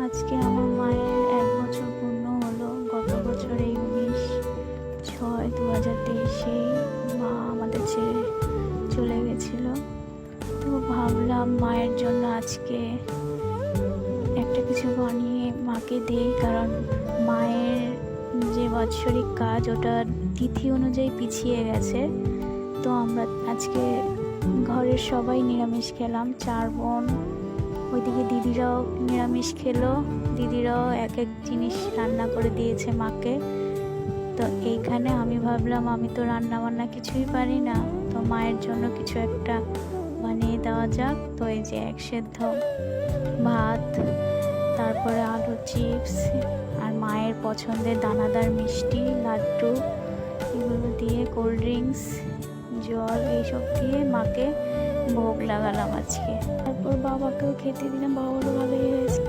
আজকে আমার মায়ের 1 বছর পূর্ণ হলো। গত বছর এই 19/6/2023 মা আমাদের ছেড়ে চলে গেছিল। তো ভাবলাম মায়ের জন্য আজকে একটা কিছু বানিয়ে মাকে দেই, কারণ মায়ের যে বাৎসরিক কাজ ওটা তিথি অনুযায়ী পিছিয়ে গেছে। তো আমরা আজকে ঘরের সবাই নিরামিষ খেলাম, 4 বোন। ওইদিকে দিদিরাও নিরামিষ খেলো, দিদিরাও এক এক জিনিস রান্না করে দিয়েছে মাকে। তো এইখানে আমি ভাবলাম আমি তো রান্না বান্না কিছুই পারি না, তো মায়ের জন্য কিছু একটা বানিয়ে দেওয়া যাক। তো এই যে 1 সেদ্ধ ভাত, তারপরে আলুর চিপস আর মায়ের পছন্দের দানাদার মিষ্টি লাড্ডু, এগুলো দিয়ে কোল্ড ড্রিঙ্কস, জল, এইসব দিয়ে মাকে ভোগ লাগালাম আজকে। তারপর বাবাকেও খেতে দিলাম, বাবারও ভালোই হয়েছে।